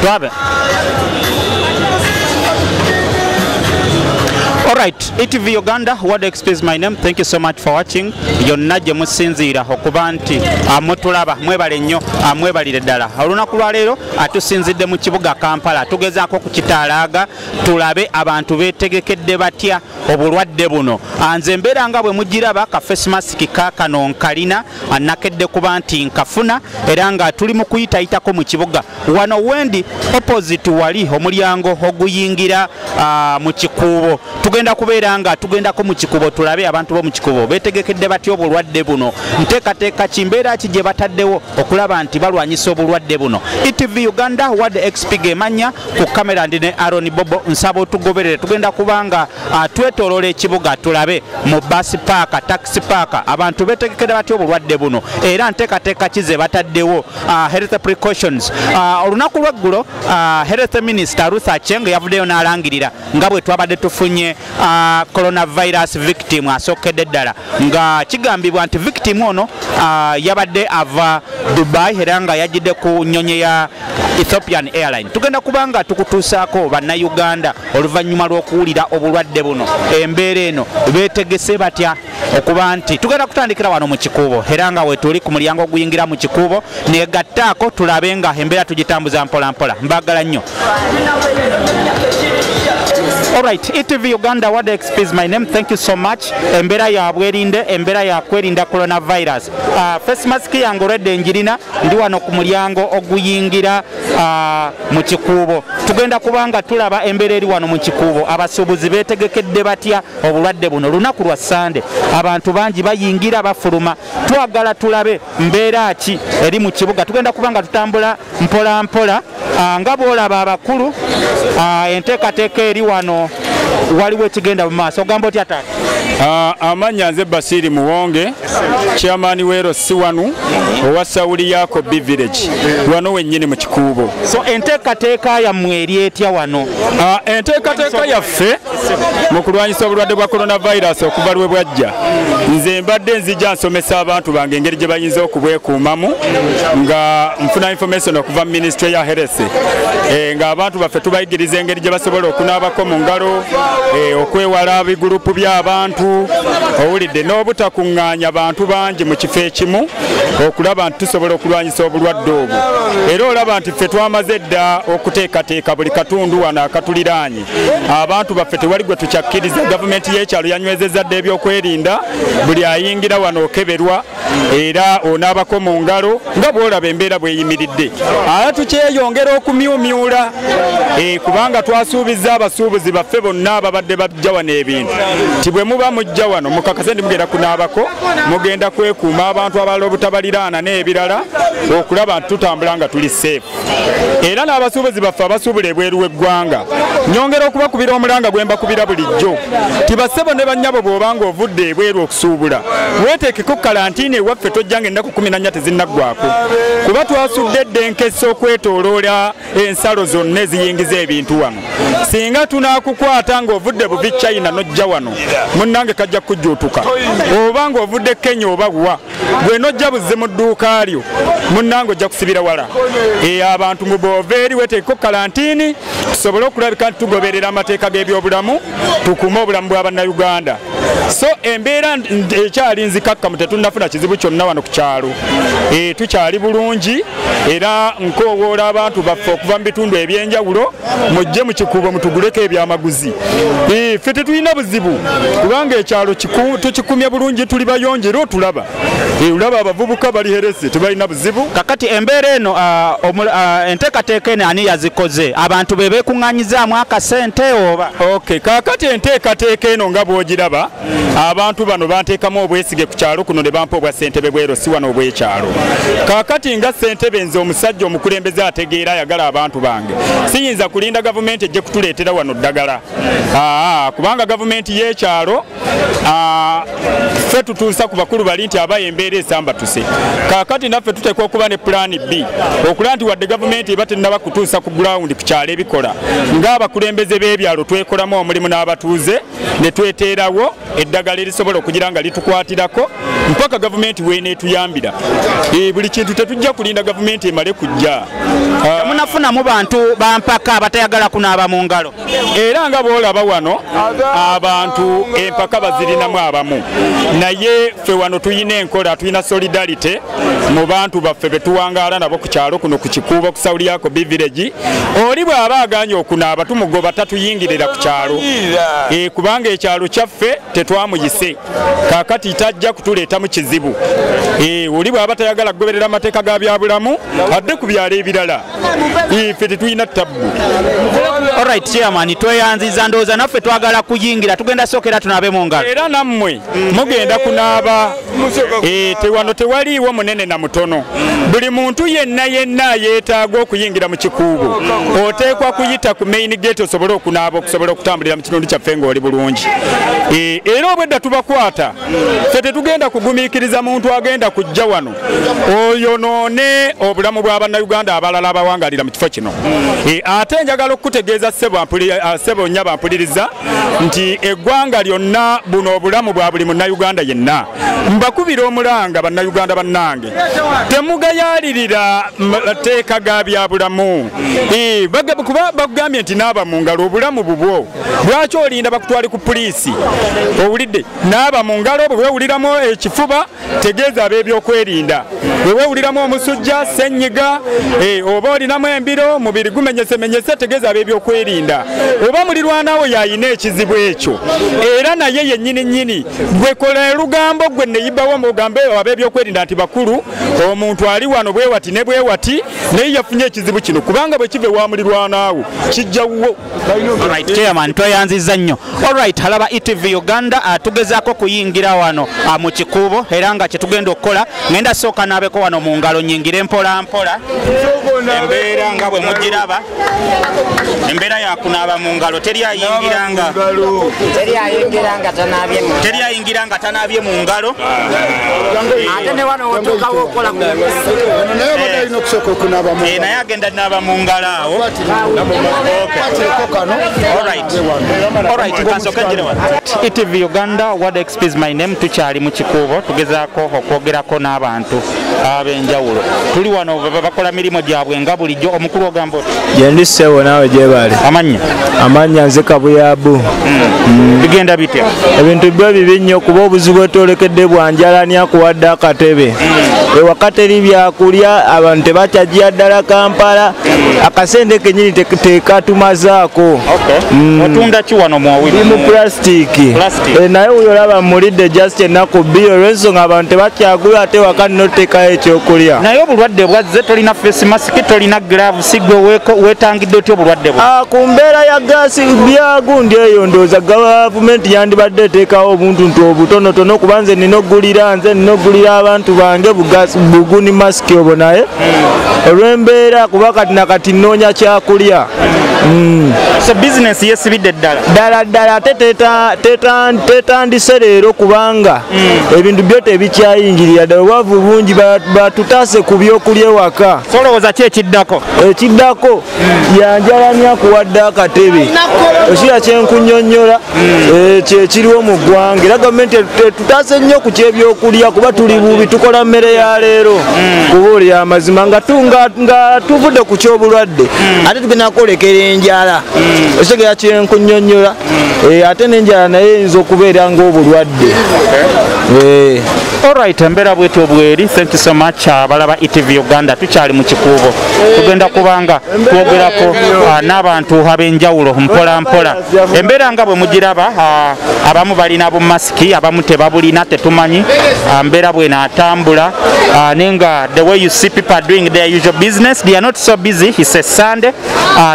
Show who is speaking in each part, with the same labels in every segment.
Speaker 1: Twabe. Alright, ETV Uganda, World XP is my name. Thank you so much for watching. Yonna gye musinziira okuba nti mutulaba mwebale nnyo mwebalire ddala. Olunaku lwa leero atusinzidde mu kibuga Kampala tugezaako kukitaalaaga tulabe abantu beetegekedde batya obulwadde buno. Nze mbeera nga bwe mugiraba ka face mask kaakano nkalina nakedde kuba nti nkafuna era nga tuli mu kuyitayitako mu kibuga. Wano wendi opposite wali omulyango oguyingira mu Kikubo. Tugenda kubeera nga tugendako mu Kikubo tulabe abantu bo mu Kikubo beetegekedde batya obulwadde buno. Nteekateeka kimbeera ki gye bataddewo okulaba nti balwanyisa obulwadde buno. ETV Uganda, World XP gemanya ku kamera ndine Aaron Bobo nsaba otugoberere. Tugenda kubanga twetoloola ekibuga tulabe mu bus park, taxi park abantu beetegekedde batya obulwadde buno era nteekateeka ki ze bataddewo health precautions. Olunaku lweggulo Health Minister Ruth Aceng yavuddeyo n'alangirira nga bwe twabadde tufunye coronavirus victim asookedde ddala nga kigambibwa nti victim ono yabadde ava Dubai era nga yajjidde ku nnyonyi ya Ethiopian Airline. Tugenda kubanga tukutuusaako bannayuganda oluvannyuma lw'okuwulira obulwadde buno embeera eno beetegese batya okuba nti tugenda kutandikira wano mu Kikubo era nga wetuli ku mulyango oguyingira mu Kikubo negattaako tulabe nga embeera tugitambuza mpola mpola. Mbagala nnyo. Alright, ETV Uganda, World XP is my name. Thank you so much. Embera ya bwerinde, embera ya kwerinda coronavirus. Face mask yange redde njirina ndi wano ku mulyango oguyingira mu Kikubo. Tugenda kubanga tulaba embera eri wano mu Kikubo. Abasuubuzi beetegekedde batya obulwadde buno. Lunaku lwa Sande abantu bangi bayingira bafuluma. Twagala tulabe mbeera ki eri mu kibuga. Tugenda kubanga tutambula mpola mpola nga bw'olaba abakulu enteekateeka eri wano waliwo ekigenda mu maaso. Ogamba otya taata?
Speaker 2: Amanya nze Basiri Muwonge, chairman wero Siwanu owa Sauli yako B village wano wennyini mu Kikubo.
Speaker 1: So enteekateeka yammwe eri etya wano?
Speaker 2: Enteekateeka yaffe mu kulwanyisa obulwadde bwa coronavirus okuva lwe bwajja nze mbadde nzija nsomesa abantu bange engeri gye bayinza okubwekuumamu nga nfuna information okuva mu ministry ya health nga abantu baffe tubayigiriza engeri gye basobola okunaabako mu ngalo okwewala bigurupu by'abantu owulidde n'obutakuŋŋaanya abantu bangi mu kifo ekimu okulaba nti tusobola okulwanyisa obulwadde obwo era olaba nti ffe twamaze dda okuteekateeka buli katundu wano akatuliraanye abantu baffe tewali gwe tukyakkiriza. Gavumenti y'ekyalo yanywezezza dda ebyokwerinda buli ayingira wano okeberwa era onaabako mu ngalo nga bw'olaba embeera bw'eyimiridde. Ate tukyeyongera okumyumyula kubanga twasuubizza abasuubuzi baffe bonna ababadde bajja wano ebintu ti bwe muba mujja wano mukakase ndi mugenda kunaabako mugenda kwekuuma abantu abalala obutabaliraana n'ebirala okulaba nti tutambula nga tuli safe. Era n'abasuubuzi baffe abasuubula ebweru w'eggwanga nyongera okubakubira omulanga gwe mbakubira bulijjo ti bassebo ne bannyabo bw'obanga ovudde ebweru okusuubula weeteekeko kalantiini ewaffe tojjanga ennaku 14 tezinnaggwako kuba twasudde dda enkese okwetooloola ensalo zonna eziyingiza ebintu wano. Singa tunaakukwata ng'ovudde buvi China nojja wano munnange kajja kujjuutuka oba ng'ovudde Kenya oba wa gwe nojja buzze mu dduuka lyo munnange ojja kusibira wala. Abantu mu booveeri weeteekeko kalantiini tusobole okulabika nti tugoberera amateeka g'ebyobulamu tukuume obulamu bwa bannayuganda. So embeera ekyali nzikakkamu tetunnafuna kizibu kyonna wano ku kyalo. Tukyali bulungi era nkoowoola abantu baffe okuva mu bitundu ebyenjawulo mujje mu Kikubo mutuguleko ebyamaguzi. Ffe tetulina buzibu kubanga ekyalo tukikumye bulungi tuli bayonjo era otulaba. Olaba abavubuka bali herese tebalina buzibu.
Speaker 1: Kakati embeera eno enteekateeka eno ani yazikoze? Abantu be beekuŋŋaanyizaamu akasente oba?
Speaker 2: Okay, kakati enteekateeka eno nga bw'ogiraba abantu bano banteekamu obwesige ku kyalo kuno ne bampa obwa ssentebe bwero si wano obw'ekyalo. Kakati nga ssentebe nze omusajja omukulembeze ategeera ayagala abantu bange siyinza kulinda gavumenti ejje kutuleetera wano ddagala kubanga gavumenti y'ekyalo ffe tutuusa ku bakulu bali nti aba embeera esamba tuse. Kakati naffe tuteekwa okuba ne plan B okulaba nti wadde gavumenti eba tennaba kutuusa ku ground ku kyalo ebikola ng'abakulembeze b'ebyalo twekolamu omulimu n'abatuuze ne tweteerawo eddagala erisobola okugira nga litukwatirako mpaka gavumenti weeneetuyambira. Buli kintu tetujja kulinda gavumenti emale kujja.
Speaker 1: Munafunamu bantu bampaka abatayagala kunaaba mu ngalo.
Speaker 2: Era nga bw'olaba wano abantu empaka bazirinamu abamu, naye ffe wano tuyina enkola, tuyina solidarity mu bantu baffe be tuwangaala nabo ku kyalo kuno ku Kikuubo ku South Yako B village. Oli bw'aba aganye okunaaba tumugoba tatuyingirira ku kyalo, kubanga ekyalo kyaffe tetwamuyise, kaakati tajja kutuleeta mu kizibu. Oli bw'aba tayagala kugoberera amateeka ga byabulamu adde ku byalo ebirala, ffe tetuyina tabbu.
Speaker 1: Alright chairman, tweyanziza ndowooza naffe twagala kuyingira, tugenda sookera tunaabe mu ngalo.
Speaker 2: Era nammwe mugenda kunaaba. Wano tewaliiwo munene na mutono. Buli muntu yenna yeetaaga okuyingira mu Kikuubo. Oteekwa kuyita ku main gate osobole okunaaba okusobola okutambulira mu kitundu kyaffe ng'oli bulungi. Era obwedda tubakwata, ffe tetugenda kugumiikiriza muntu agenda kujja wano oyonoone obulamu bw'Abannayuganda abalala abawangalira mu kifo kino. Ate njagala okutegeeza ssebo nnya bampuliriza nti eggwanga lyonna buno obulamu bwa buli munnayuganda yenna. Mbakubira omulanga bannayuganda bannange, temugayaalirira mateeka ga byabulamu. Kuba bagambye nti naaba mu ngalo obulamu bubwo, lwaki olinda bakutwale ku poliisi? Owulidde, naaba mu ngalo bwe weewuliramu ekifuba tegeeza ab'ebyokwerinda, bwe weewuliramu omusujja, ssenyiga, oba olinamu embiro, mubiri gumenyesemenyese, tegeeza ab'ebyokwerinda. Oba mulirwanawo yayina ekizibu ekyo, era naye yennyini gwe kola elugambo gwe neyibawo mugambe ab'ebyokwerinda nti bakulu, omuntu ali wano bwe wati ne bwe wati, naye yafunye ekizibu kino, kubanga bwe kive wa mulirwanaawo kijjawwo.
Speaker 1: Alright chairman, tweyanziza nnyo. Alright, halaba ETV Uganda tugezaako kuyingira wano mu Kikuubo, era nga kye tugenda okukola ngenda sooka naabeko wano mu ngalo nyingire mpola mpola. Embeera nga bwe mugiraba, embeera ya kunaaba mu ngalo teryayingiranga tanaabye mu ngalo.
Speaker 3: Ate ne wano otuukawo okukola
Speaker 1: naye agenda naaba mu ngalo awo. ETV Uganda, What XP is my name. Tukyali mu Kikuubo tugezaako okwogerako n'abantu ab'enjawulo. Tuli wano bakola mirimu gyabwe nga bulijjo. Omukulu ogamba oti?
Speaker 4: Yendi Sewo naawe gyebali. Amannya nze Kabuyabu.
Speaker 1: Bigenda bitya?
Speaker 4: Ebintu byo bibi nnyo kuba obuzibu bwetolekedde bwanjalani akuwadde akatebe. Ewaka teri byakulya, abantu tebakyajja ddala Kampala, akasente kennyini tekatumazaako.
Speaker 1: Otunda ki wano mwawiri?
Speaker 4: Mu plastic. Naye oyo olaba mulidde just ennaku bbiri olw'ensonga abantu tebakyagula ate waka nnoteekayo ekyokulya.
Speaker 1: Naye obulwadde bwazze, tolina face mask, tolina gloves, gwe weetangidde otya obulwadde bwo?
Speaker 4: Ku mbeera ya gaasi byagundi eyo ndowooza gavumenti yandibadde eteekawo obuntu obutonotono, kuba nze nina oggulira abantu bange buguni masiki obwo, naye olw'embeera kuba kati nakati nnoonya kyakulya.
Speaker 1: So business yesibidde
Speaker 4: ddala ate tetandise leero kubanga ebintu byo tebikyayingirira ddala, obwavu bungi batutaase ku byokulya ewaka.
Speaker 1: Solowooza ki ekiddako?
Speaker 4: Ekiddako yanjalanya kuwadde akatebe, ekira kyenkunnyonnyola kyekiriwo mu ggwanga, era gavumenti tetutaase nnyo ku kyebyokulya kuba tuli bubi, tukola mmere ya leero kubuulira amazima nga tuvudde ku ky'obulwadde ate tugenda kwolekera enjala, ekitegeera kyenkunnyonnyola, ate n'enjala naye eyinza okubeera ng'obulwadde.
Speaker 1: Alright, embeera bwetyo bweri. Thank you so much. Balaba ETV Uganda, tukyali mu Kikuubo, tugenda kubanga twogerako n'abantu ab'enjawulo mpola mpola. Embeera nga bwe mugiraba, abamu balina bumasiki, abamu tebabulina, tetumanyi mbeera bw'enaatambula, nenga the way you see people are doing their usual business, they are not so busy. It's a Sunday.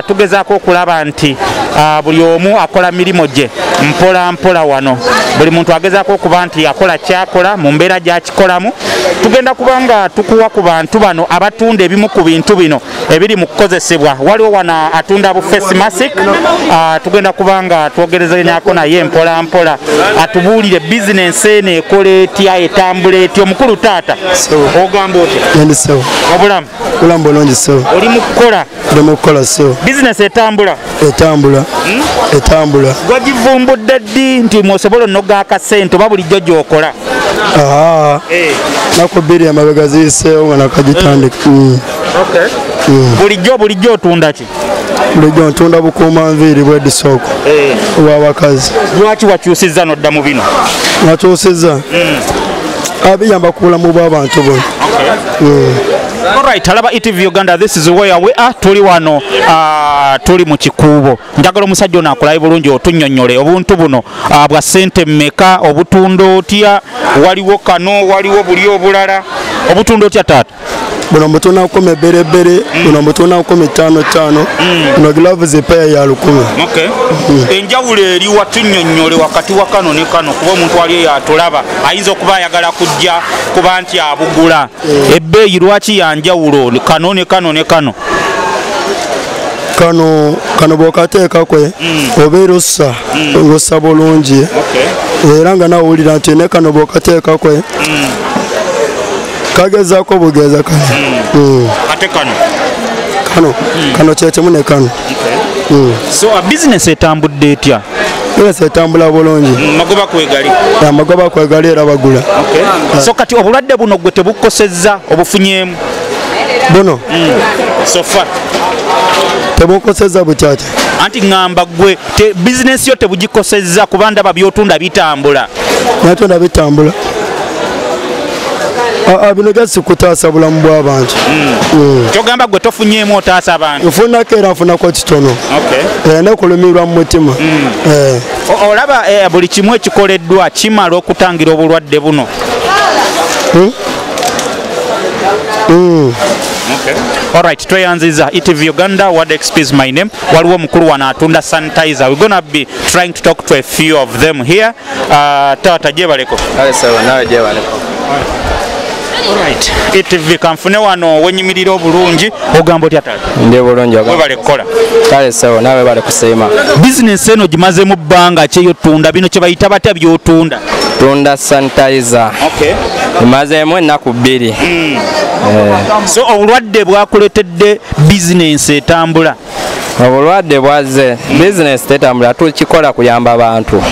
Speaker 1: Tugezaako okulaba nti buli omu akola mirimu gye mpola mpola wano, buli muntu agezaako okuba nti akola kyakola mu mbeera gyakikolamu. Tugenda kubanga tukuwa ku bantu bano abatunda ebimu ku bintu bino ebiri mu kukozesebwa. Waliwo wana atunda bu face mask, tugenda kubanga twogerezanyako naye mpola mpola atubuulire business ene ekola etya, etambula etya. Omukulu taata ogamba otya?
Speaker 5: Yendi Sewo.
Speaker 1: Obulamu?
Speaker 5: Bulamu bulungi Sewo.
Speaker 1: Oli mu kukola?
Speaker 5: Ndi mu kukola Sewo.
Speaker 1: Business etambula
Speaker 5: etambula
Speaker 1: gwagivumbudde ddi nti mwosobola onnoga akasente oba bulijjo gy'okola?
Speaker 5: naku bbiri emabega ziyiseewo nga nakagitandika.
Speaker 1: bulijjo otunda ki?
Speaker 5: bulijjo ntunda bukuumanviiri bw'eddisooko obw'abakazi.
Speaker 1: lwaki wakyusizza n'odda mu bino?
Speaker 5: nakyusizza biyamba ku bulamu bw'abantu bonna.
Speaker 1: Alright, alaba ETV Uganda, this is where we are. Tuli wano tuli mu Kikubo. Njagala omusajja ono akulabe bulungi otunnyonnyole obuntu buno bwa ssente mmeka, obutunda otya, waliwo kano, waliwo buli obulala, obutunda otya taata?
Speaker 5: buno mbutunda 10 bberebere, buno mbutunda 15 buno gloves epeya ya 10.
Speaker 1: Enjawulo eri watunnyonnyole wakati wa kano ne kano, kuba omuntu ali yatulaba ayinza okuba ayagala kujja kuba nti abugula. Ebbeeyi lwaki ya njawulo kano ne kano ne kano?
Speaker 5: kano bw'okateeka kwe obeera ossa ng'ossa bulungi era nga nawulira nti ne kano bw'okateeka kwe kagezaako bugeza
Speaker 1: ate
Speaker 5: kano kyekimu ne kano.
Speaker 1: So bizinesi etambudde etya?
Speaker 5: bizinesi etambula bulungi. amagoba kwegali era bagula.
Speaker 1: So kati obulwadde buno gwe tebukosezza obufunyeemu?
Speaker 5: buno
Speaker 1: sofa
Speaker 5: tebukosezza bukyate.
Speaker 1: Anti ngamba gwe bizinesi yo tebugikosezza kuba ndaba byotunda bitambula?
Speaker 5: natunda bitambula. bino gasi kutaasa bulamu bw'abantu.
Speaker 1: Kyogamba gwe tofunyeemu otaasa abantu?
Speaker 5: nfunako era nfunako kitono. nekulumirwa mu mutima.
Speaker 1: Olaba buli kimu ekikoleddwa kimala okutangira obulwadde buno? Alright, tweyanziza ETV Uganda, Word XP is my name. Waliwo mukulu wana atunda sanitizer. We're gonna be trying to talk to a few of them here. Tata jebaleko.
Speaker 6: Nawe jebaleko.
Speaker 1: Alright, ETV kanfune wano wenyimirira obulungi ogamba otya tata?
Speaker 6: Ndi bulungi ogamba.
Speaker 1: Webale kola.
Speaker 6: Kale sawa nawe bale kuseema.
Speaker 1: Business eno gimaze mu bbanga kye yotunda bino kye bayita batya byotunda?
Speaker 6: Tunda sanitizer. Imazeemu ennaku 2.
Speaker 1: So obulwadde bwakuletedde business etambula?
Speaker 6: Obulwadde bwaze business tetambula, tukikola kuyamba abantu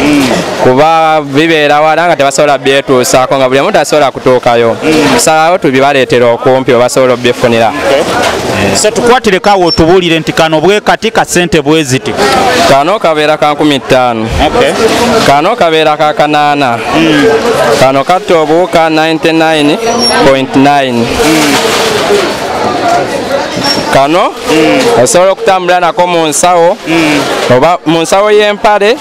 Speaker 6: kuba bibeera wala nga tebasobola byetuusaako nga buli muntu asobola kutuukayo kusalawo tubibaleetera okumpi obasobola obbifunira.
Speaker 1: So tukwatireko awo otubuulire nti kano bwe kati ka ssente bwe ziti?
Speaker 6: Kano kabeera ka 15, kano kabeera ka 8, kano katta obuwuka 99.9. Kano osobola okutambula nako mu nsawo oba mu nsawo y'empale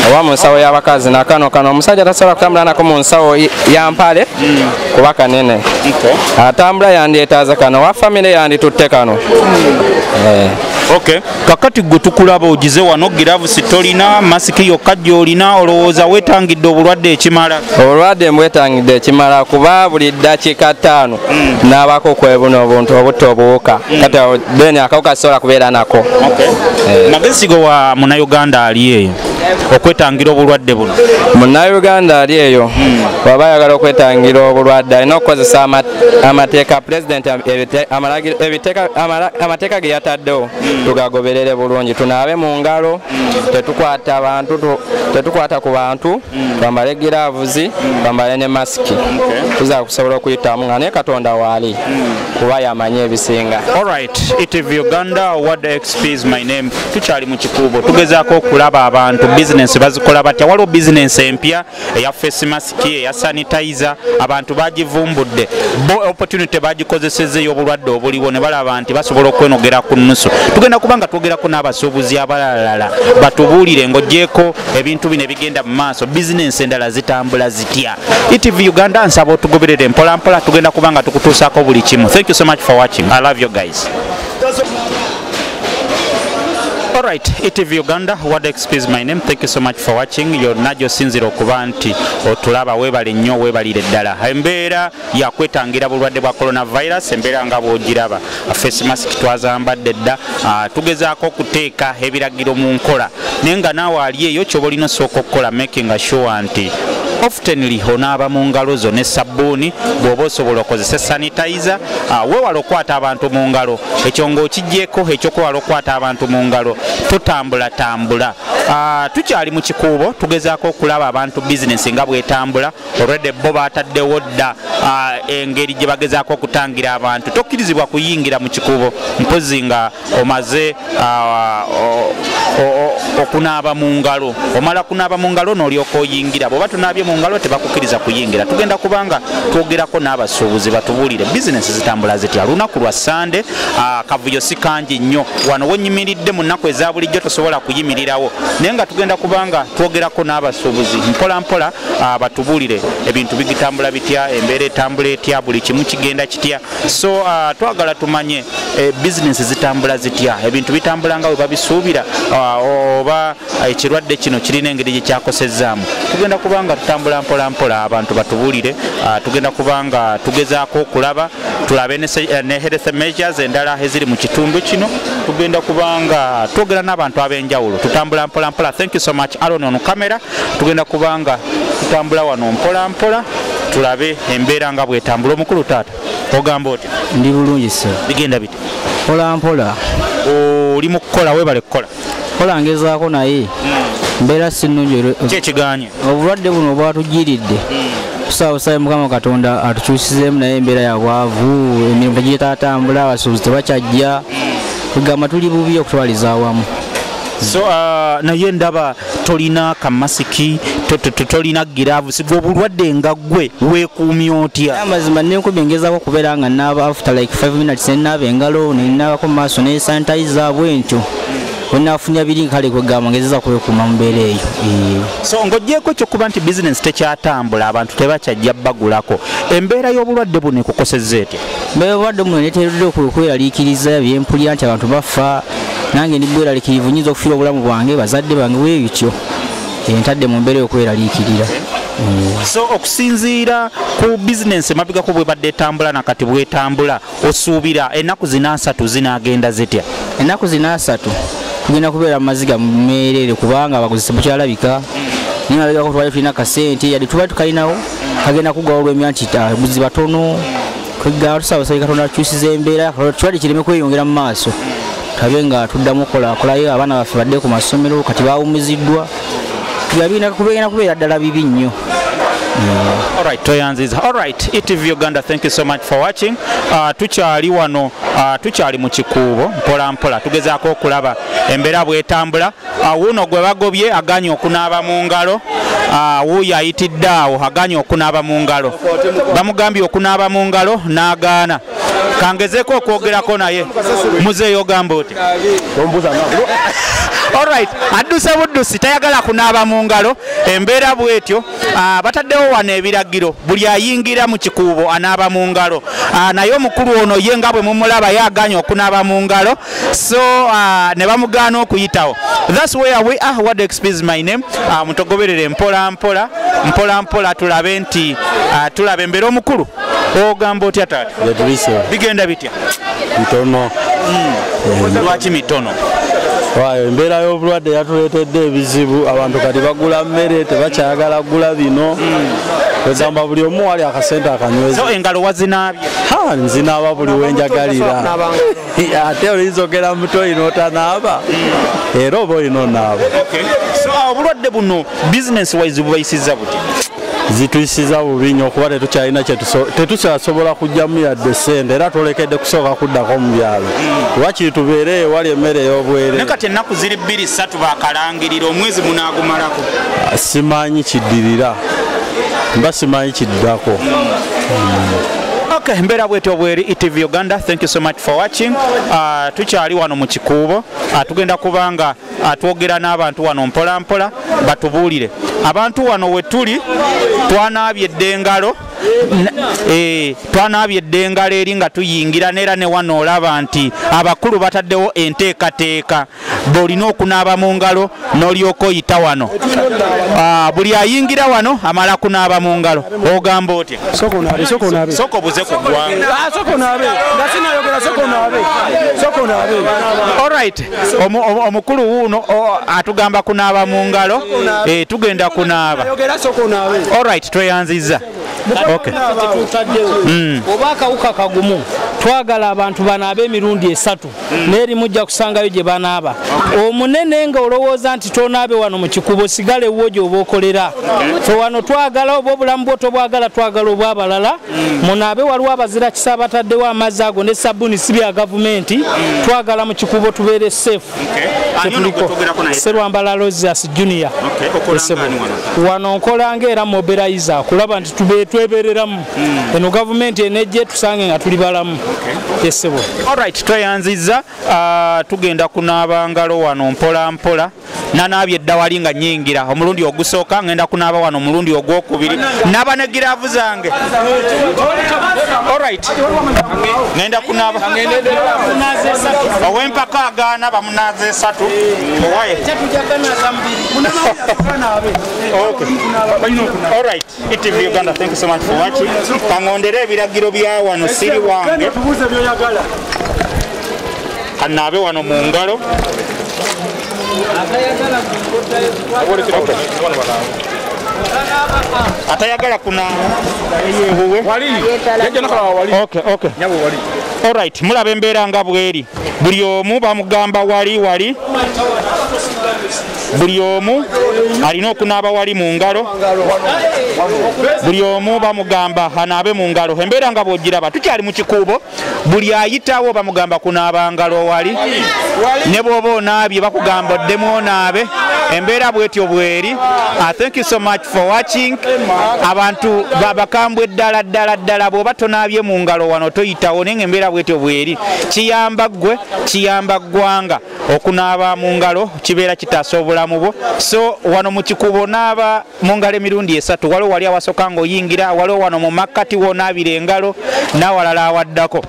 Speaker 6: oba mu nsawo y'abakazi. Nakano omusajja tasobola kutambula nako mu nsawo ya mpale kuba kanene. Atambula yandyetaaza kano, wa famire yanditutte kano.
Speaker 1: Kakati gwe tukulaba ogize wano gilavusi tolina, masiki yokka gy'olina, olowooza weetangidde obulwadde ekimala?
Speaker 6: Obulwadde mbwetangidde ekimala kuba buli ddakiika 5 naabako kwebuno obuntu obutta obuwuka kati then akawuka sobola kubeera nako.
Speaker 1: Magezi go wa Munnayuganda ali eyo okwetangira obulwadde buno?
Speaker 6: Munnayuganda ali eyo waba ayagala okwetangira obulwadde alina okukozesa amateeka pulezidenti amateeka ge yataddewo tugagoberere bulungi. Tunaabe mu ngalo, tetukwata ku bantu, twambale giravuzi, twambale ne masiki. Tuza kusobola okuyitamu nga ne Katonda waali kuba yamanyi ebisinga.
Speaker 1: Alright, ETV Uganda, Word XP is my name. Tukyali mu Kikubo tugezaako okulaba abantu business bazikola batya. Waliwo business empya eya face mask, eya sanitizer, abantu bagivumbudde, bo opportunity bagikozesezza ey'obulwadde obuliwo ne balaba nti basobola okwenogera ku nnusu. Tugenda kubanga twogerako n'abasuubuzi abalala batubuulire ng'ogyeko ebintu bino ebigenda mu maaso, business endala zitambula zitya. ETV Uganda nsaba otugoberere mpola mpola, tugenda kubanga tukutuusaako buli kimu. Thank you so much for watching. I love you guys. Alright, ETV Uganda, Word XP is my name. Thank you so much for watching. Yonna sinzira okuba nti otulaba weebale nnyo, weebalire ddala. Embeera yakwetangira bulwadde bwa coronavirus, embeera nga bw'ogiraba. Face mask twazambadde dda, tugezaako okuteeka ebiragiro mu nkola. Naye nga naawe ali eyo ky'oba olina osooka okukola making sure nti oftenly onaaba mu ngalo zo ne sabbuuni bw'oba osobola okozesa sanitizer weewala okukwata abantu mu ngalo ekyo ng'okiggyeko ekyokwewala okukwata abantu mu ngalo tutambulatambula tukyali mu kikuubo tugezaako okulaba abantu bizinesi nga bwetambula olwedde bo bataddewo dda engeri gye bagezaako okutangira abantu tokkirizibwa kuyingira mu kikuubo mpozi nga omaze okunaaba mu ngalo omala kunaaba mu ngalo n'olyoka oyingira bw'oba tunaabye mu ngalo tebakukkiriza kuyingira tugenda kubanga twogerako n'abasuubuzi batubuulire bizinesi zitambula zitya lunaku lwa sande kavuyo si kangi nnyo wano wenyimiridde mu nnaku eza bulijjo tosobola kuyimirirawo naye nga tugenda kubanga twogerako n'abasuubuzi mpola mpola batubuulire ebintu bigitambula bitya embeera etambula etya buli kimu kigenda kitya so twagala tumanye bizinesi zitambula zitya ebintu bitambula nga bwe babisuubira oba ekirwadde kino kirina engeri gye kyakosezaamu tugenda kubanga tutambula mpola mpola abantu batubuulire tugenda kubanga tugezaako okulaba tulabe ne health measures endala eziri mu kitundu kino tugenda kubanga twogera n'abantu ab'enjawulo tutambula mpola mpola thank you so much Aaron on camera tugenda kubanga tutambula wano mpola mpola tulabe embeera nga bwetambula omukulu taata ogamba otya
Speaker 7: ndi bulungi sir
Speaker 1: bigenda biti
Speaker 7: mpola mpola
Speaker 1: oli mu kukola webale kukola
Speaker 7: kola ngezaako naye mbeera sinnungi
Speaker 1: kyekiganye
Speaker 7: obulwadde buno bwatujiridde tusaabusabe mukama katonda atukyusizeemu naye embeera ya bwavu emirimu tegitatambula abasuubuzi tebakyajja kugamba tuli bubi okutwaliza awamu
Speaker 1: so naye ndaba tolina kamasiki tolina giraavusi gwe obulwadde nga gwe weekuumya otya
Speaker 7: amazima nenkubye ngezaako okubeera nga naaba after like 5 minutes nenaaba engalo nenaabako mu maaso ne sanitizer bwentyo wenafunya biri kale kwegamba ngezeza kwekuuma mbeera eyo
Speaker 1: so ng'ogyeko ekyokuba nti bizinesi tekyatambula abantu tebakyajja bagulako embeera y'obulwadde buno ekukosezza etya
Speaker 7: embeera y'obulwadde buno neteeredde okweraliikiriza byempulya nti abantu bafa nange ndi bweraliikirivu nyinza okufiira obulamu bwange bazadde bange bwebityo ntadde mu mbeera y'okweraliikirira
Speaker 1: so okusinziira ku bizinesi emabegako bwebadde etambula nakati bwetambula osuubira ennaku zina 3 zinaagenda zitya
Speaker 7: ennaku zina 3 tugenda kubeera mu maziga mumeerere kubanga abaguzi tebukyalabika naye mabegako twali tulina kasente yadde tuba tukalinawo kagenda kuggwawo olw'emya nti abaguzi batono kwegala tusaba katonda akyusiza embeera kirwadde kireme kweyongera mu maaso tabe nga tuddamu okolayo abaana baffe badde ku masomero kati bawumiziddwa tugenda kubeera ddala bibi nnyo
Speaker 1: Alright, toyanziza. Alright, ETV Uganda, thank you so much for watching. Tukyali wano, tukyali mu kikuubo mpola mpola tugezaako okulaba embeera bwetambula. Wuno gwe bagobye aganye okunaaba mu ngalo. Wuuyo ayitidde awo aganye okunaaba mu ngalo. Bamugambye okunaaba mu ngalo n'agaana. Kangezeeko okwogerako naye muzeeyo ogamba oti alright adduse buddusi tayagala kunaaba mu ngalo embeera bwetyo bataddewo wano ebiragiro buli ayingira mu kikuubo anaaba mu ngalo naye omukulu ono ye nga bwe mumulaba yaganya okunaaba mu ngalo so ne bamugaana okuyitawo that's where we are what explains my name mutogoberere mpola mpola tulabe nti tulabe embeera omukulu ogamba otya taata bigenda bitya
Speaker 4: mitono
Speaker 1: lwaki mitono
Speaker 4: waayo embeera y'obulwadde yatuleetedde ebizibu abantu kati bagula mmere tebakyayagala kugula bino egamba buli omu wali akasente akanywezi
Speaker 1: so engalo wazinaabye
Speaker 4: nzinaaba buli wenjagalira ate oyinza ogera mutoyi n'otanaaba era oba olina onaaba
Speaker 1: so obulwadde buno bizinesi wise bubayisiza buti
Speaker 4: zituyisiza bubi nnyo okuba tetukyasobola kujjamu yadde sente era tolekedde kusooka kuddako mu byalo wakiri tubeere ewali emmere ey'obwere
Speaker 1: naye kati ennaku ziri 2-3 bakalangirira omwezi munaagumalako
Speaker 4: simanyi kiddirira mba simanyi kiddako
Speaker 1: Okay, mbera bwetyo bweri ETV Uganda, thank you so much for watching. Tukyali wano mu kikuubo, tugenda kubanga twogera n'abantu wano mpola mpola batubuulire. Abantu wano we tuli twanaabye engalo twanaabye eddengalo eri nga tuyingira neera ne wano olaba nti abakulu bataddewo enteekateeka bw'olina okunaaba mu ngalo n'olyoka oyita wano. Buli ayingira wano amala kunaaba mu ngalo. Ogamba otya? Soko buze ku ggwanga. Alright, omukulu wuuno atugamba kunaaba mu ngalo, tugenda kunaaba. Alright, tweyanzizza. Okay.
Speaker 8: Oba akawuka kagumu twagala abantu banaabe emirundi 3 n'eri mujja kusangayo gye banaaba. Omunene nga olowooza nti tonaabe wano mu kikubo sigale wo gy'oba okolera. So wano twagala oba obulamu bwo tobwagala twagala obwabalala munaabe waliwo abazira kisa bataddewo amazzi ago ne sabbuuni si bya gavumenti. Twagala mu kikubo tubeere safe. Serwambala Roses Junior. Wano nkola ng'era mobilizer kulaba nti twebereramu eno gavumenti enejje tusange nga tuli balamu. Yesebo.
Speaker 1: Alright, tweyanzizza tugenda kunaaba ngalo wano mpola mpola nanaabye eddawali nga nyingira omulundi ogusooka ngenda kunaaba wano omulundi ogwokubiri naba ne giraavu zange. Alright, ngenda kunaaba ow'empaka agaana bamunaaze 3 owaye. Alright, ETV Uganda, thank you so much for watching. Kangondere ebiragiro bya wano siri wange kanaabe wano mu ngalo. Atayagala kunaaba. Okay. Alright, mulaba embeera nga bweri. Buli omu bamugamba wali. Buli omu alina okunaaba wali mu ngalo. Buli omu bamugamba anaabe mu ngalo. Embeera nga bw'ogiraba tukyali mu kikuubo. Buli ayitawo bamugamba kunaaba ngalo wali. Ne bw'oba onaabye bakugamba oddemu onaabe. Embeera bwetyo bweri. Thank you so much for watching. Abantu babakambwe ddala bw'oba tonaabye mu ngalo wano toyitawo naye embeera bwetyo bweri. Kiyamba ggwe, kiyamba ggwanga okunaaba mu ngalo kibeera kitaasa obulamu bwo. So wano mu kikubo naaba mu ngalo emirundi 3. Waliwo wali awasooka ng'oyingira, waliwo wano mu makkati woonaabira engalo n'awalala awaddako.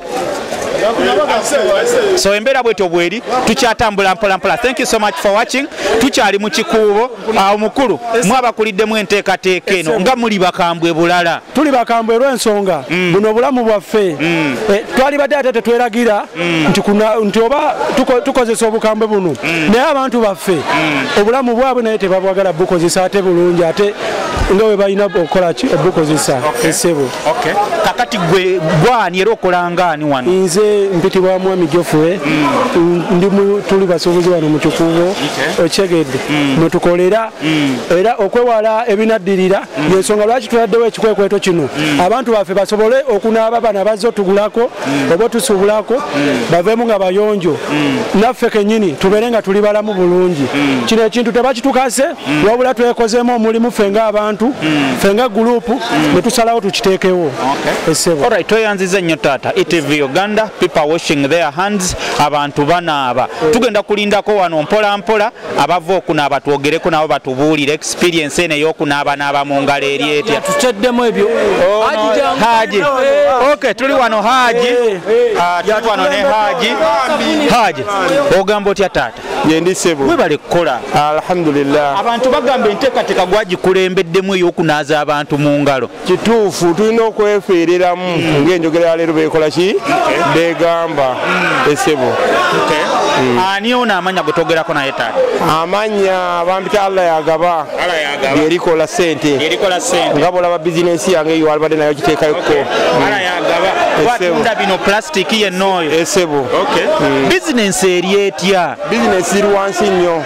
Speaker 1: So embeera bwetyo bweri tukyatambula mpola. Thank you so much for watching. Tukyali mu kikuubo omukulu mwabakuliddemu enteekateeka eno nga muli bakambwe bulala.
Speaker 9: Tuli bakambwe lw'ensonga buno obulamu bwaffe twali badde ate tetweragira nti oba tukozesa obukambwe buno naye abantu baffe obulamu bwabwe naye tebabwagala bukozesa ate bulungi ate nga we balina okukola ki obukozesa esebo.
Speaker 1: Kakati gwe gwani era okolangaani wano?
Speaker 9: Nze mpitibwa Mwami Geoffrey tuli basuubuzi wano mu kikuubo okyegedde mwe tukolera era okwewala ebinaddirira yensonga lwaki tuladdewo ekikwekweto kino abantu baffe basobole okunaaba bana bazze otugulako oba otusuubulako baveemu nga bayonjo naffe kennyini tubeere nga tuli balamu bulungi. Kino ekintu tebakitukase wabula twekozeemu omulimu ffe ng'abantu ffe nga gurupu ne tusalawo tukiteekewo.
Speaker 1: Alright, tweyanziza nnyo taata. ETV Uganda, people washing their hands, abantu banaaba. Tugenda kulindako wano mpola mpola abava okunaaba twogereko nabo batubuulire experience eno ey'okunaaba mu ngalo eri etya.
Speaker 8: Tuteddemu ebyo.
Speaker 1: Haji. Okay, tuli wano Haji. Tuli wano ne Haji. Ogamba otya taata?
Speaker 10: Yendi sebo.
Speaker 1: Webale kukola.
Speaker 10: Alhamdulillah.
Speaker 1: Abantu bagamba enteekateeka gwagikulembedemu ey'okunaaza abantu mu ngalo.
Speaker 10: Kituufu tulina okwefiiriramu ng'enjogera leero beekola ki beegamba esebo.
Speaker 1: Ani ono amanya gwe togerako naye taata?
Speaker 10: Amanya bampita Allah yagaba yerikola ssente nga bw'olaba bizinensi yange eyo walibadde nayo kiteekayoko.
Speaker 1: Watunda bino plasitiki yennooyo
Speaker 10: esebo.
Speaker 1: Bizinensi eri etya?
Speaker 10: Bizinensi iri wansi nnyo.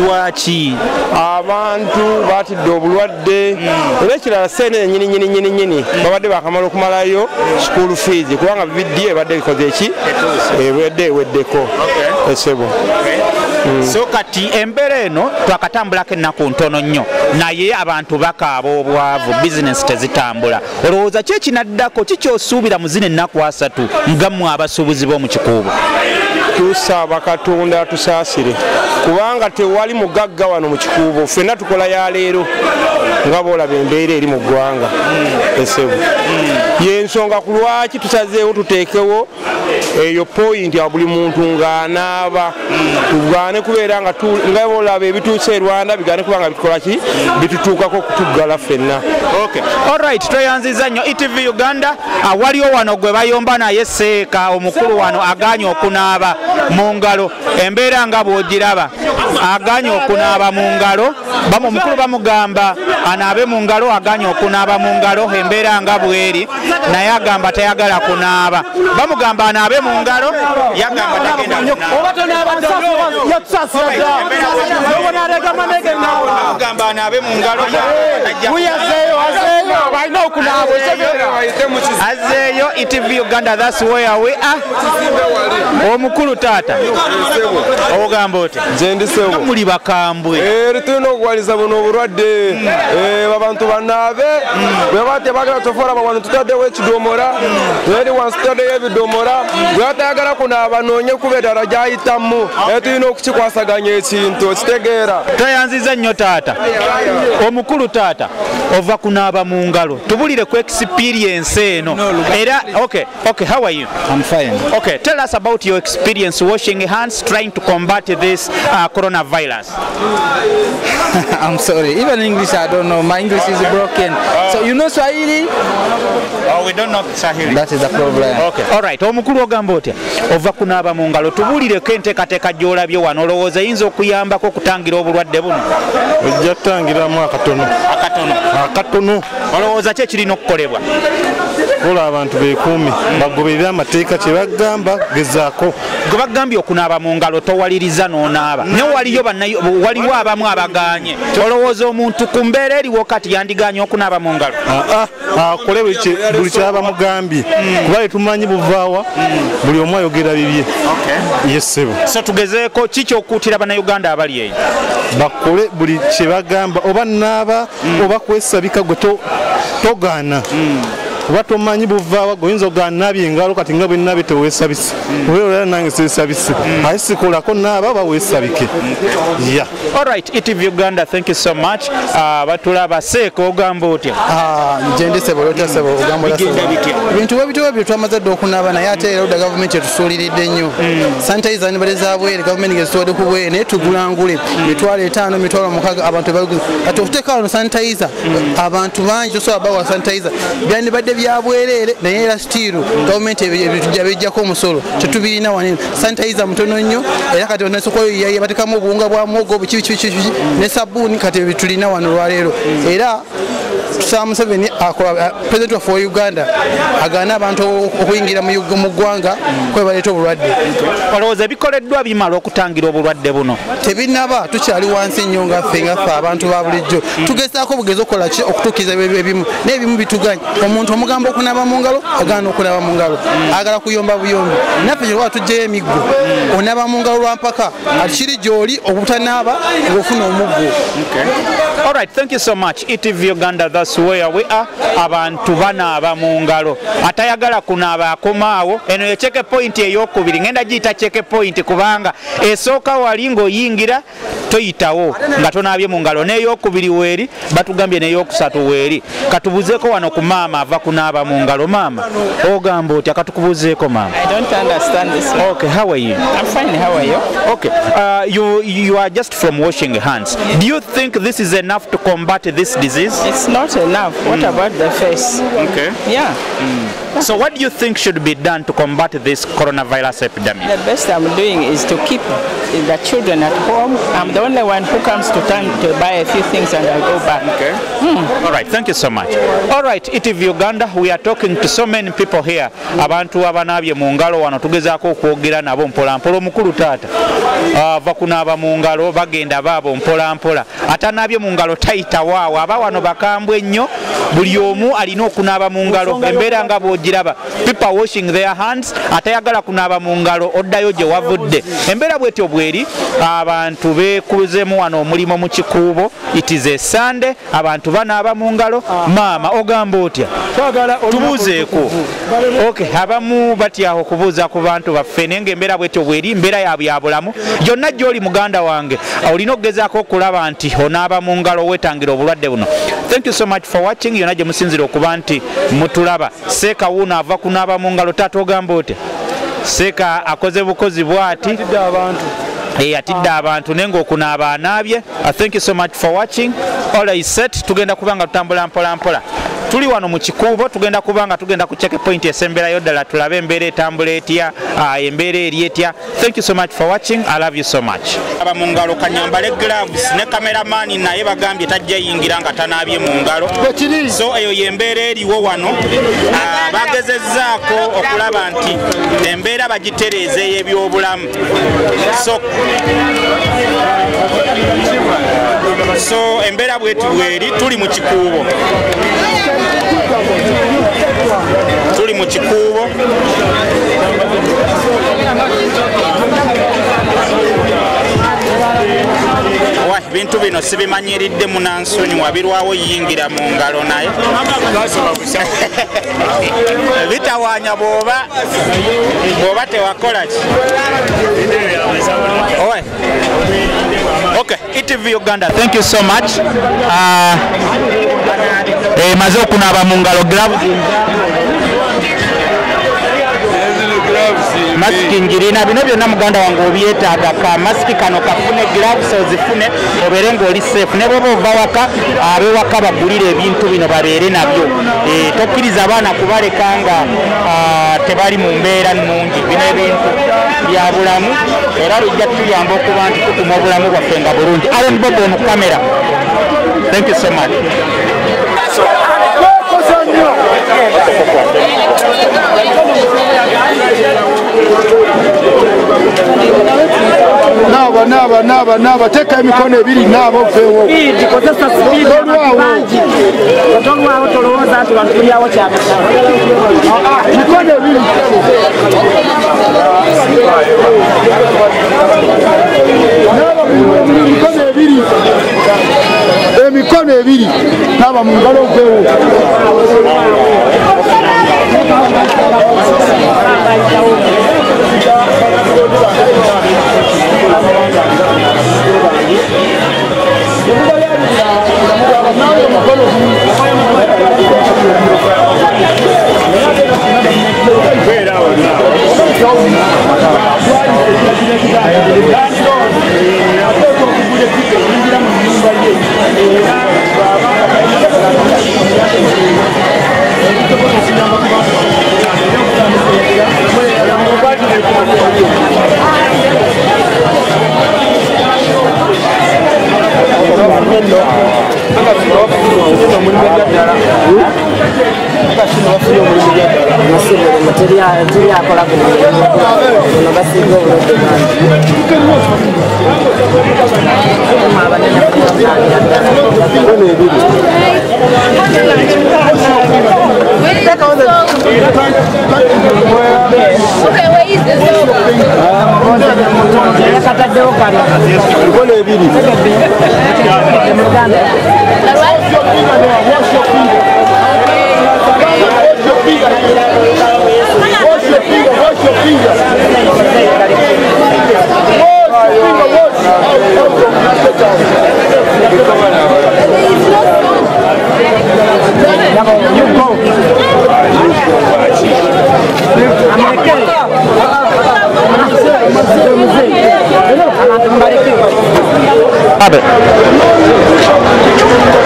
Speaker 1: Lwaki?
Speaker 10: Abantu batidde obulwadde era ekirala ssente nyini babadde bakamala okumalayo school fees kubanga biddi ebadde bikoze eki ebadde eweddeko esebo.
Speaker 1: So kati embeera eno twakatambulako ennaku ntono nnyo naye abantu bakaaba obwavu bizinensi tezitambula. Olowooza ki ekinaddako kikyosuubira mu zino ennaku 3 nga mmwe abasuubuzi b'omu kikuubo?
Speaker 10: tusaba Katonda tusaasire kubanga tewali mugagga wano mu Kikuubo ffenna tukola ya leero nga boolaba embeera eri mu ggwanga esebo yensonga ku lwaki tusazeewo tuteekewo eyo point ya buli muntu ng'anaaba tugaane kubeera nga boolaba ebituuse e Rwanda bigaane kubanga bitukola ki bitutuukako okutuggala ffenna.
Speaker 1: Alright, tweyanziza nnyo ETV Uganda. Waliwo wano gwe bayomba naye Seeka omukulu wano aganye okunaaba mu ngalo. Embeera nga bw'ogiraba aganye okunaaba mu ngalo, omukulu bamugamba anaabe mu ngalo, aganye okunaaba mu ngalo, embeera nga bw'eri naye agamba tayagala kunaaba. Bamugamba anaabe mu ngalo, yagamba tagenda bamugamba anaabe mu ngalo, azeeyo ETV Uganda. That's where we are. Omukulu taata ogamba oti
Speaker 10: nze ndisewo
Speaker 1: muli bakambwe
Speaker 10: tulina okuwaliza buno obulwadde abantu banaabe bwe bate bagala tofola abantu tutaddewo ekidomola eri wansi tutaddeyo ebidomola bwe batayagala kunaaba anoonye kuba eddala gyayitamu tulina okukikwasaganya ekintu okitegeera.
Speaker 1: tweyanziza nnyo taata omukulu taata ova kunaaba mu ngalo tubulire ku experience eno era okay how are you?
Speaker 7: I'm fine.
Speaker 1: Okay, tell us about your experience washing hands trying to combat this coronavirus.
Speaker 7: I'm sorry, even English I don't know, my English is broken. So you know Swahili?
Speaker 1: Oh, we don't know Swahili.
Speaker 7: That is the problem.
Speaker 1: Okay, alright, omukulu ogamba otya ova kunaaba mu ngalo tubulireko enteekateeka gy'olabye wano olowooza eyinza okuyambako okutangira obulwadde buno?
Speaker 5: ojja kutangiramu akatono
Speaker 1: olowooza ki ekirina okukolebwa?
Speaker 5: kola abantu beekuumi bagoberere amateeka kye bagamba gezaako.
Speaker 1: Gwe bagambye okunaaba mu ngalo towaliriza n'onaaba naye waliwo abamu abagaanye. Olowooza omuntu ku mbeera eriwo kati yandigaanye okunaaba mu ngalo?
Speaker 5: Akole buli kyaba mugambye kuba tumanyi buvaawa buli omu ayogera bibye. Yesebo
Speaker 1: so tugezeeko ki ky'okuutira bannayuganda abali eyo?
Speaker 5: bakole buli kye bagamba oba naaba oba kwesabika gwe togaana kuba tomanyi buvaawa goyinza ogaanabye engalo kati nga bwe nnaabye teweesabise obeera nange seesabise aye sikolako naaba oba weesabike.
Speaker 1: Alright, ETV Uganda, thank you so much. Batulaba Seeka ogamba otya?
Speaker 7: Jendisebo yotasebo ogamba ebintu bwebityo bye twamaze dda okunaaba naye ate era odda gavumenti etusuuliridde nnyo sanitizer ne baleza bwere gavumenti gezitwadde ku bwere naye tugulangule mitwalo 5 mitwalo 6 abantu baguze kati okuteeka wano sanitizer abantu bangi tosobola bawa sanitizer byandibadde byabwerere naye era stiru gavumenti ebijjako omusolo tetubirina wanene sanitizer mutono nnyo era kati onasokoyo batekamu obuwunga bwa muwogo biki ne sabbuuni kati ebitulina wano lwaleero era tusaba Museveni president of Uganda agaana abantu okuyingira mu ggwanga kwe baleeta obulwadde.
Speaker 1: Olowooza bikoleddwa bimala okutangira obulwadde buno?
Speaker 7: Tebinaba, tukyali wansi nnyo ngaffe abantu ba bulijjo tugezaako bugezi okukola ki okutuukiza ebimu n'ebimu bituganya. Omuntu omugamba okunaaba mu ngalo agaana okunaaba mu ngalo agala kuyomba buyombi naffe kyolwa tujjayo emiggo onaaba mu ngalo lwampaka ati kiri gy'oli obutanaaba ng'ofuna omuggo.
Speaker 1: Alright, thank you so much ETV Uganda. That's where we are. Abantu banaaba mu ngalo atayagala kunaaba akomaawo. Eno ye check point ey'okubiri ngenda giyita check point kubanga esooka wali ng'oyingira toyitawo nga tonaabye mu ngalo n'ey'okubiri weeri batugambye n'ey'okusatu weeri. Katubuzeeko wano ku maama ava kunaaba mu ngalo. Maama ogamba otya? Katukubuzeeko maama.
Speaker 11: I don't understand this.
Speaker 1: Okay, how are you?
Speaker 11: I'm fine, how are you?
Speaker 1: Okay, you are just from washing hands. Do you think this is enough to combat this disease?
Speaker 11: It's not enough. What about the face?
Speaker 1: Okay.
Speaker 11: Yeah.
Speaker 1: So what do you think should be done to combat this coronavirus epidemic?
Speaker 11: The best I'm doing is to keep the children at home. I'm the only one who comes to town to buy a few things and I go back.
Speaker 1: Okay. All right, thank you so much. All right, ETV Uganda, we are talking to so many people here. Abantu abanaabye mu ngalo wano tugezaako okwogera nabo mpola mpola. Omukulu taata ava kunaaba mu ngalo bagenda baabo mpola mpola. Atanaabye mu ngalo tayita waawo aba wano bakambwe nnyo. Buli omu alina okunaaba mu ngalo embeera nga bw'ogi ogiraba people washing their hands atayagala kunaaba mu ngalo oddayo gye wavudde embeera bwetyo bweri abantu beekuzemu wano omulimu mu Kikuubo it is a Sunday abantu banaaba mu ngalo maama ogamba otya tubuuzeeko okay abamu batyaho kubuuza ku bantu baffe naye ng'embeera bwetyo bweri embeera yaabwe ya bulamu yonna gy'oli muganda wange olina okugezaako okulaba nti onaaba mu ngalo weetangira obulwadde buno. Thank you so much for watching. Yonna gye musinzira okuba nti mutulaba. Seeka wuuno ava kunaaba mu ngalo taata ogamba otya? Seeka akoze bukozi bw'ati atidde abantu naye ng'okunaaba anaabye. Thank you so much for watching. All is set. Tugenda kubanga tutambula mpola mpola. Tuli wano mu Kikuubo tugenda kubanga tugenda ku check point esemberayo ddala tulabe embeera etambula etya embeera eri etya. Thank you so much for watching. I love you so much. Aba mu ngalo kanyambale gloves ne cameraman naye bagambye tajja yingira nga tanaabye mu ngalo. So eyo y'embeera eriwo wano. Bagezezzaako okulaba nti embeera bagitereeza ey'ebyobulamu. So embeera bweti bweri tuli mu Kikuubo. Tuli mu Kikuubo. Bintu bino sibimanyiridde munansonyi wabirwawo yingira mu ngalo naye bitawaanya bw'oba tewakola ki. Okay, ETV Uganda, thank you so much. Maze okunaaba mu ngalo masiki ngirina bino byonna muganda wange obyetaaga ka masiki kano kafune gloves ozifune obeere ng'oli safe ne bwoba ova waka ab'ewaka bagulire ebintu bino babeere nabyo tokkiriza abaana kubaleka nga tebali mu mbeera nnungi bino ebintu bya bulamu era bijja tutuyamba okuba nti tutuma obulamu bwaffe nga bulungi. Aaron Bob mu kamera. Thank you so much.
Speaker 12: Naba teka emikono ebiri nabo vewo kozesa speed otolwawo tolowooza nti bantu tulyawo kyakasaba mikono ebiri emikono ebiri naba mu ngalo vewo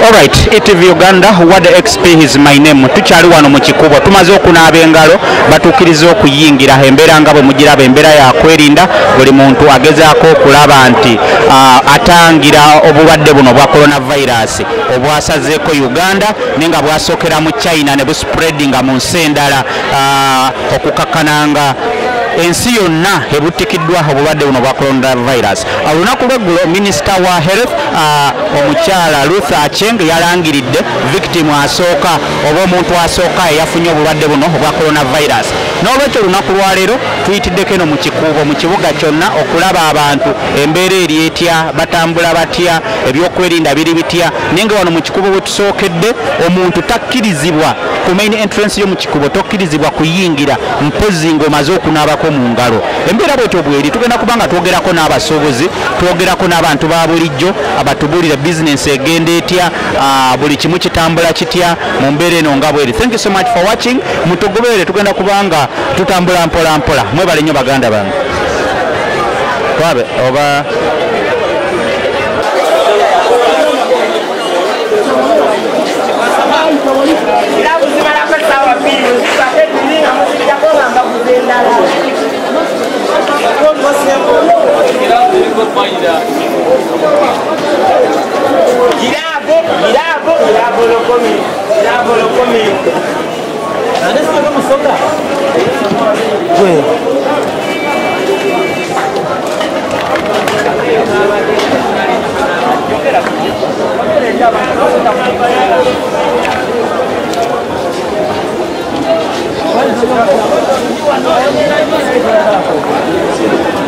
Speaker 12: Alright, ETV Uganda, Wade XP is my name. Tukyali wano mu Kikuubo. Tumaze okunaaba engalo batukkiriza okuyingira embeera nga bwe mugiraba embeera ya kwerinda buli muntu agezaako okulaba nti atangira obulwadde buno bwa coronavirus obwasazeeko Uganda nenga bwasookera mu China ne buspreadinga mu nsi endala okukakkananga ensi yonna ebutikiddwa obulwadde buno bwa coronavirus. Olunaku lweggulo minisita wa health omukyala Ruth Acheng yalangiridde victim asooka oba omuntu asooka eyafunye obulwadde buno obwa coronavirus. N'olwekyo olunaku lwaleero tuyitiddeko eno mu Kikuubo mu kibuga kyonna okulaba abantu embeera eri etya, batambula batya, ebyokwerinda biri bitya. Naye nga wano mu Kikuubo we tusookedde omuntu takkirizibwa ku main entrance yo mu Kikuubo tokkirizibwa kuyingira mpozi ng'omaze okunaabako mu ngalo. Embeera bwetyo bweri tugenda kubanga twogerako n'abasuubuzi, twogerako n'abantu ba bulijjo abatubuulira bizinensi egenda etya, buli kimu kitambula kitya mu mbeera eno nga bweri. Thank you so much for watching. Mutugoberere tugenda kubanga tutambula mpola mpola. Mwebale nnyo baganda bange. Twabe oba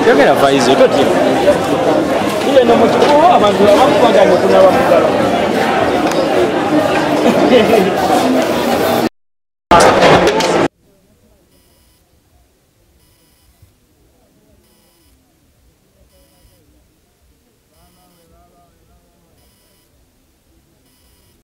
Speaker 2: Yogera vaizo toti. Ile no mukikubo abantu abakubaganya kunaba mugalo.